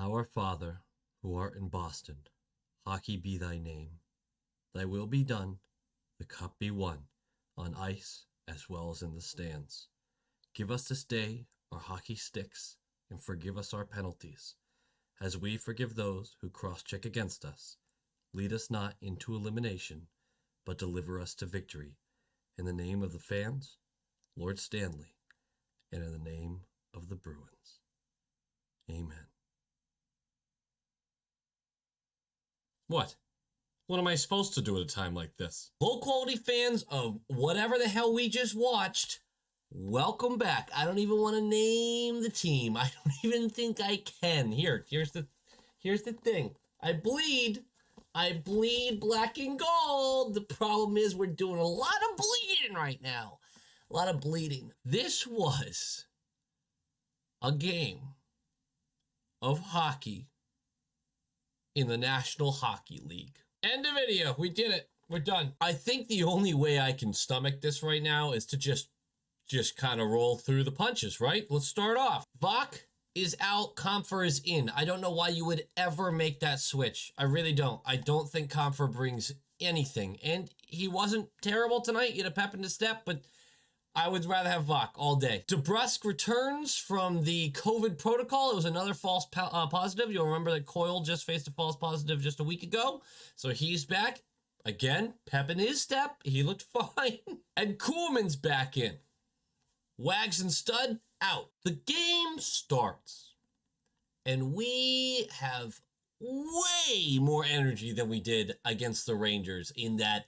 Our Father, who art in Boston, hockey be thy name. Thy will be done, the cup be won, on ice as well as in the stands. Give us this day our hockey sticks, and forgive us our penalties, as we forgive those who cross-check against us. Lead us not into elimination, but deliver us to victory. In the name of the fans, Lord Stanley, and in the name of the Bruins. Amen. What? What am I supposed to do at a time like this? Low quality fans of whatever the hell we just watched, welcome back. I don't even want to name the team. I don't even think I can. Here's the thing. I bleed black and gold. The problem is we're doing a lot of bleeding right now. A lot of bleeding. This was a game of hockey in the National Hockey League. End of video. We did it. We're done. I think the only way I can stomach this right now is to just kind of roll through the punches, right? Let's start off. Vok is out, Comfer is in. I don't know why you would ever make that switch. I really don't. I don't think Comfer brings anything. And he wasn't terrible tonight. He had a pep in his step, but I would rather have Vok all day. DeBrusk returns from the COVID protocol. It was another false positive. You'll remember that Coyle just faced a false positive just a week ago. So he's back. Again, pep in his step. He looked fine. And Kuhlman's back in. Wags and Stud out. The game starts. And we have way more energy than we did against the Rangers in that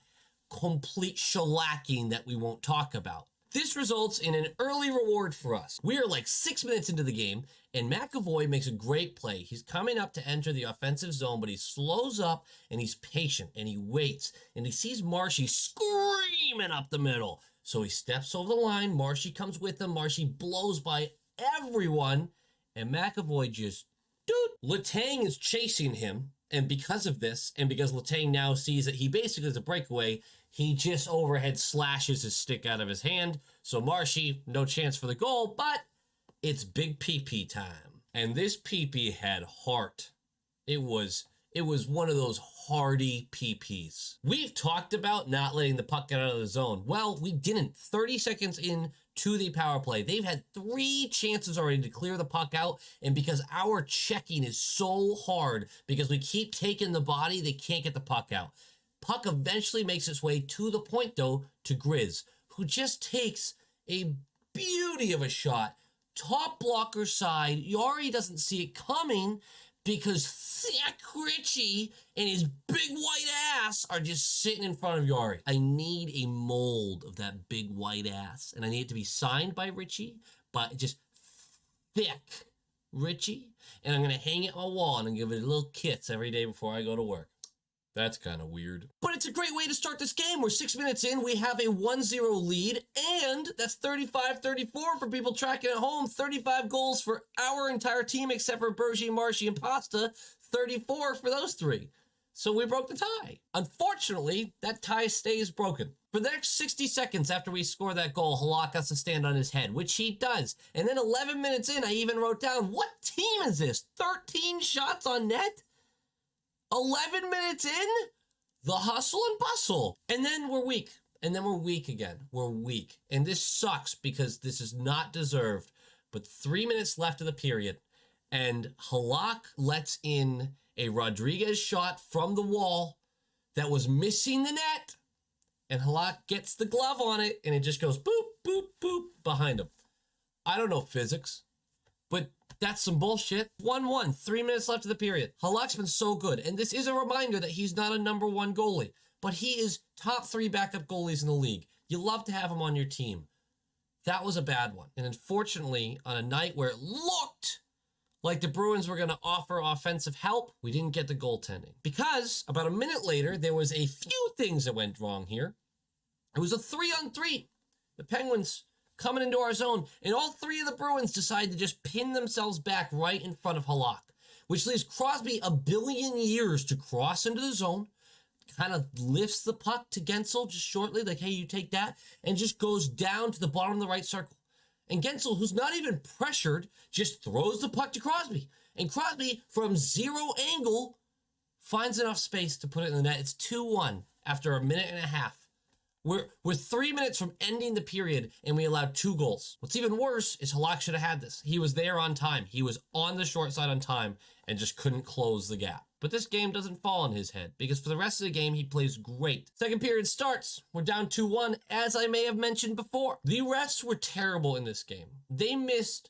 complete shellacking that we won't talk about. This results in an early reward for us. We are like 6 minutes into the game, and McAvoy makes a great play. He's coming up to enter the offensive zone, but he slows up, and he's patient, and he waits, and he sees Marshy screaming up the middle. So he steps over the line. Marshy comes with him. Marshy blows by everyone, and McAvoy just, Letang is chasing him. And because of this, and because Letang now sees that he basically is a breakaway, he just overhead slashes his stick out of his hand. So Marshy, no chance for the goal, but it's big PP time. And this PP had heart. It was one of those hardy PPs. We've talked about not letting the puck get out of the zone. Well, we didn't. 30 seconds into the power play, they've had 3 chances already to clear the puck out, and because our checking is so hard, because we keep taking the body, they can't get the puck out. Puck eventually makes its way to the point, though, to Grizz, who just takes a beauty of a shot. Top blocker side. Yari doesn't see it coming, because thick Richie and his big white ass are just sitting in front of Yari. I need a mold of that big white ass, and I need it to be signed by Richie, but just thick Richie, and I'm going to hang it on my wall and give it a little kiss every day before I go to work. That's kind of weird. But it's a great way to start this game. We're 6 minutes in. We have a 1-0 lead, and that's 35-34 for people tracking at home. 35 goals for our entire team except for Bergeron, Marshy, and Pasta. 34 for those 3. So we broke the tie. Unfortunately, that tie stays broken. For the next 60 seconds after we score that goal, Halak has to stand on his head, which he does. And then 11 minutes in, I even wrote down, what team is this? 13 shots on net? 11 minutes in, the hustle and bustle. And then we're weak. And then we're weak again. We're weak. And this sucks because this is not deserved. But 3 minutes left of the period. And Halak lets in a Rodriguez shot from the wall that was missing the net. And Halak gets the glove on it. And it just goes boop, boop, boop behind him. I don't know physics. But that's some bullshit. 1-1, 3 minutes left of the period. Halak's been so good, and this is a reminder that he's not a number 1 goalie, but he is top 3 backup goalies in the league. You love to have him on your team. That was a bad one. And unfortunately, on a night where it looked like the Bruins were going to offer offensive help, we didn't get the goaltending. Because about a minute later, there was a few things that went wrong here. It was a 3-on-3. The Penguins coming into our zone, and all 3 of the Bruins decide to just pin themselves back right in front of Halak, which leaves Crosby a billion years to cross into the zone, kind of lifts the puck to Gensel just shortly, like, hey, you take that, and just goes down to the bottom of the right circle. And Gensel, who's not even pressured, just throws the puck to Crosby. And Crosby, from zero angle, finds enough space to put it in the net. It's 2-1 after a minute and a half. We're 3 minutes from ending the period, and we allowed 2 goals. What's even worse is Halak should have had this. He was there on time. He was on the short side on time and just couldn't close the gap. But this game doesn't fall on his head because for the rest of the game, he plays great. Second period starts. We're down 2-1, as I may have mentioned before. The refs were terrible in this game. They missed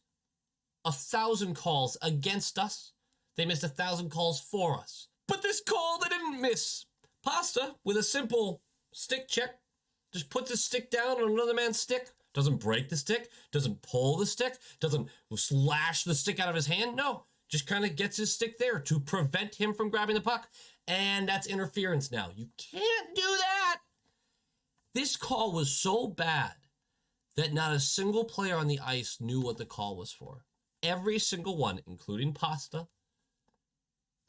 1,000 calls against us. They missed 1,000 calls for us. But this call they didn't miss. Pasta, with a simple stick check, just puts his stick down on another man's stick. Doesn't break the stick. Doesn't pull the stick. Doesn't slash the stick out of his hand. No, just kind of gets his stick there to prevent him from grabbing the puck. And that's interference now. You can't do that. This call was so bad that not a single player on the ice knew what the call was for. Every single one, including Pasta,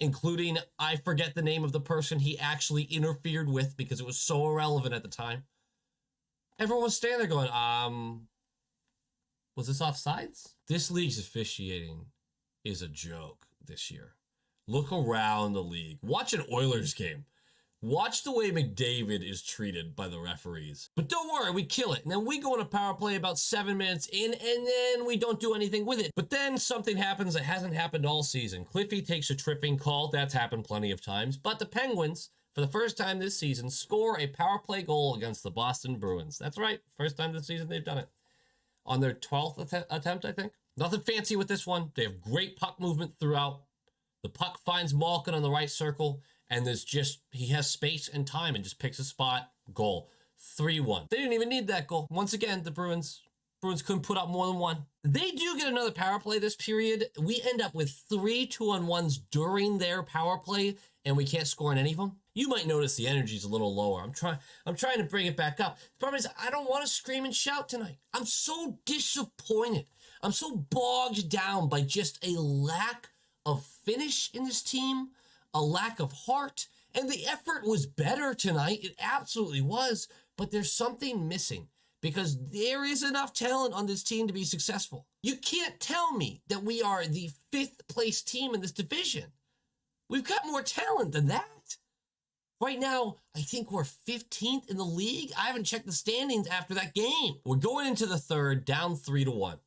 including I forget the name of the person he actually interfered with because it was so irrelevant at the time. Everyone was standing there going, was this offsides? This league's officiating is a joke this year. Look around the league. Watch an Oilers game. Watch the way McDavid is treated by the referees. But don't worry, we kill it. And then we go on a power play about 7 minutes in, and then we don't do anything with it. But then something happens that hasn't happened all season. Cliffy takes a tripping call. That's happened plenty of times. But the Penguins, for the first time this season, score a power play goal against the Boston Bruins. That's right. First time this season they've done it. On their 12th attempt, I think. Nothing fancy with this one. They have great puck movement throughout. The puck finds Malkin on the right circle, and he has space and time and just picks a spot. Goal. 3-1. They didn't even need that goal. Once again, the Bruins couldn't put up more than one. They do get another power play this period. We end up with 3 2-on-1s during their power play, and we can't score in any of them. You might notice the energy's a little lower. I'm trying to bring it back up. The problem is I don't want to scream and shout tonight. I'm so disappointed. I'm so bogged down by just a lack of finish in this team, a lack of heart, and the effort was better tonight. It absolutely was, but there's something missing because there is enough talent on this team to be successful. You can't tell me that we are the 5th place team in this division. We've got more talent than that. Right now, I think we're 15th in the league. I haven't checked the standings after that game. We're going into the third, down 3-1.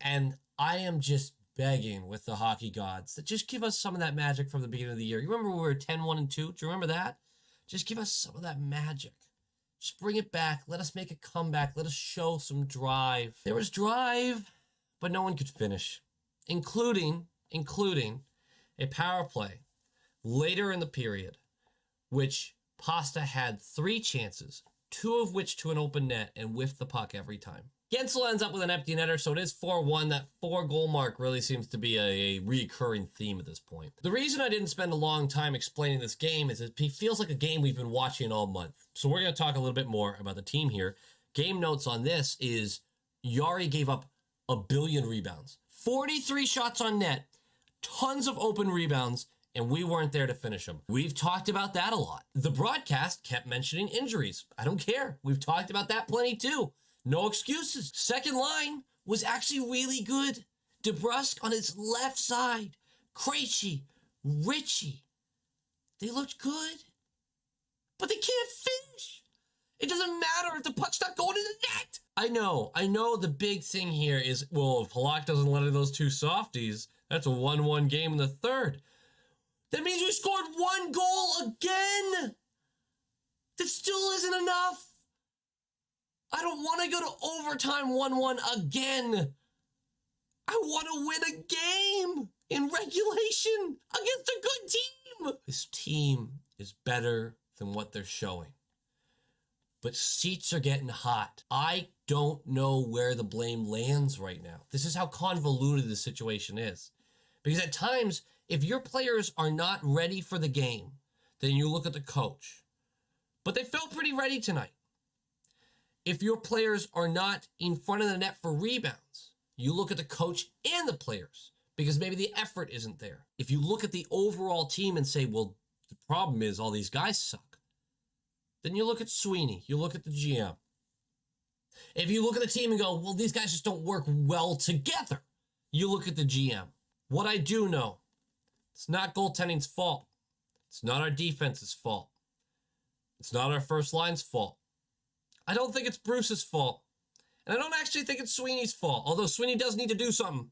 And I am just begging with the hockey gods to just give us some of that magic from the beginning of the year. You remember we were 10-1-2? Do you remember that? Just give us some of that magic. Just bring it back. Let us make a comeback. Let us show some drive. There was drive, but no one could finish, including a power play later in the period, which Pasta had 3 chances, 2 of which to an open net, and whiffed the puck every time. Gensel ends up with an empty netter, so it is 4-1. That 4-goal mark really seems to be a recurring theme at this point. The reason I didn't spend a long time explaining this game is it feels like a game we've been watching all month. So we're going to talk a little bit more about the team here. Game notes on this is Yari gave up 1 billion rebounds, 43 shots on net, tons of open rebounds, and we weren't there to finish them. We've talked about that a lot. The broadcast kept mentioning injuries. I don't care. We've talked about that plenty too. No excuses. Second line was actually really good. DeBrusque on his left side. Krejci, Ritchie. They looked good. But they can't finish. It doesn't matter if the puck's not going in the net. I know the big thing here is, well, if Halak doesn't let in those 2 softies, that's a 1-1 game in the third. That means we scored 1 goal again. That still isn't enough. I don't want to go to overtime 1-1 again. I want to win a game in regulation against a good team. This team is better than what they're showing. But seats are getting hot. I don't know where the blame lands right now. This is how convoluted the situation is. Because at times, if your players are not ready for the game, then you look at the coach. But they felt pretty ready tonight. If your players are not in front of the net for rebounds, you look at the coach and the players because maybe the effort isn't there. If you look at the overall team and say, well, the problem is all these guys suck, then you look at Sweeney, you look at the GM. If you look at the team and go, well, these guys just don't work well together, you look at the GM. What I do know, it's not goaltending's fault. It's not our defense's fault. It's not our first line's fault. I don't think it's Bruce's fault. And I don't actually think it's Sweeney's fault, although Sweeney does need to do something.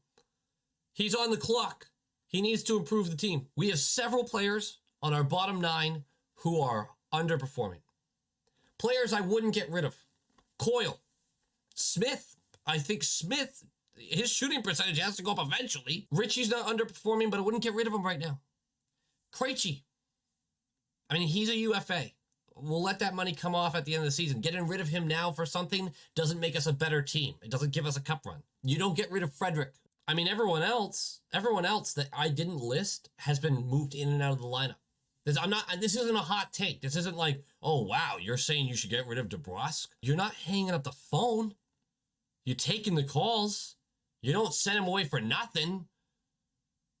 He's on the clock. He needs to improve the team. We have several players on our bottom 9 who are underperforming. Players I wouldn't get rid of. Coyle. Smith. I think Smith, his shooting percentage has to go up eventually. Richie's not underperforming, but I wouldn't get rid of him right now. Krejci. I mean, he's a UFA. We'll let that money come off at the end of the season. Getting rid of him now for something doesn't make us a better team. It doesn't give us a cup run. You don't get rid of Frederick. I mean, everyone else that I didn't list has been moved in and out of the lineup. This isn't a hot take. This isn't like, oh, wow, you're saying you should get rid of DeBrusque. You're not hanging up the phone. You're taking the calls. You don't send him away for nothing.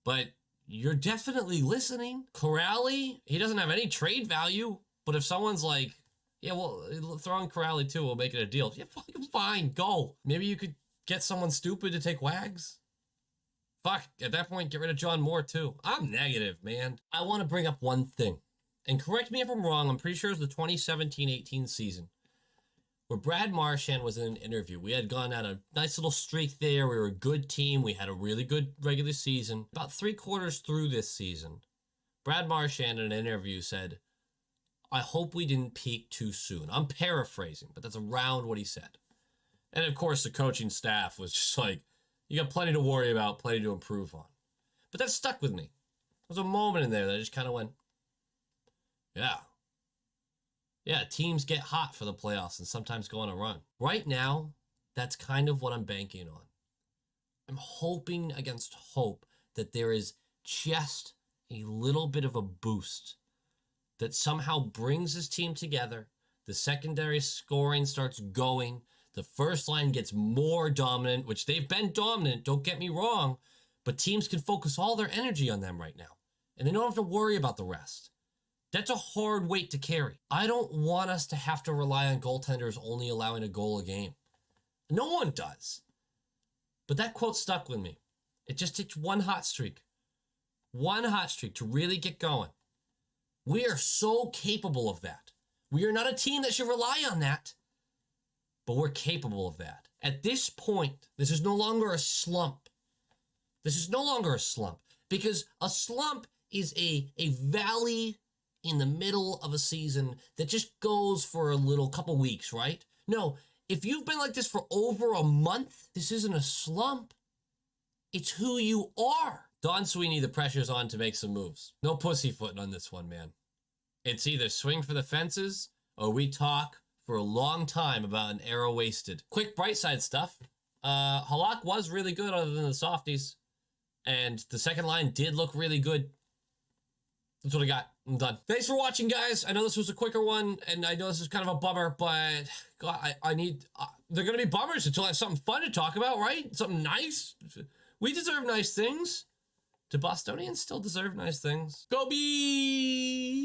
But you're definitely listening. Corrali, he doesn't have any trade value. But if someone's like, yeah, well, throw in Corrali too, we'll make it a deal. Yeah, fucking fine, go. Maybe you could get someone stupid to take Wags. Fuck, at that point, get rid of John Moore too. I'm negative, man. I want to bring up one thing. And correct me if I'm wrong, I'm pretty sure it was the 2017-18 season where Brad Marchand was in an interview. We had gone on a nice little streak there. We were a good team. We had a really good regular season. About 3/4 through this season, Brad Marchand in an interview said, I hope we didn't peak too soon. I'm paraphrasing, but that's around what he said. And of course, the coaching staff was just like, you got plenty to worry about, plenty to improve on. But that stuck with me. There was a moment in there that I just kind of went, yeah. Yeah, teams get hot for the playoffs and sometimes go on a run. Right now, that's kind of what I'm banking on. I'm hoping against hope that there is just a little bit of a boost that somehow brings his team together. The secondary scoring starts going. The first line gets more dominant, which they've been dominant, don't get me wrong, but teams can focus all their energy on them right now. And they don't have to worry about the rest. That's a hard weight to carry. I don't want us to have to rely on goaltenders only allowing a goal a game. No one does. But that quote stuck with me. It just takes one hot streak. One hot streak to really get going. We are so capable of that. We are not a team that should rely on that, but we're capable of that. At this point, this is no longer a slump. This is no longer a slump because a slump is a valley in the middle of a season that just goes for a little couple weeks, right? No, if you've been like this for over a month, this isn't a slump. It's who you are. Don Sweeney, the pressure's on to make some moves. No pussyfooting on this one, man. It's either swing for the fences or we talk for a long time about an arrow wasted. Quick bright side stuff. Halak was really good other than the softies. And the second line did look really good. That's what I got. I'm done. Thanks for watching, guys. I know this was a quicker one, and I know this is kind of a bummer, but God, I need... they're going to be bummers until I have something fun to talk about, right? Something nice. We deserve nice things. Do Bostonians still deserve nice things? Go Bees!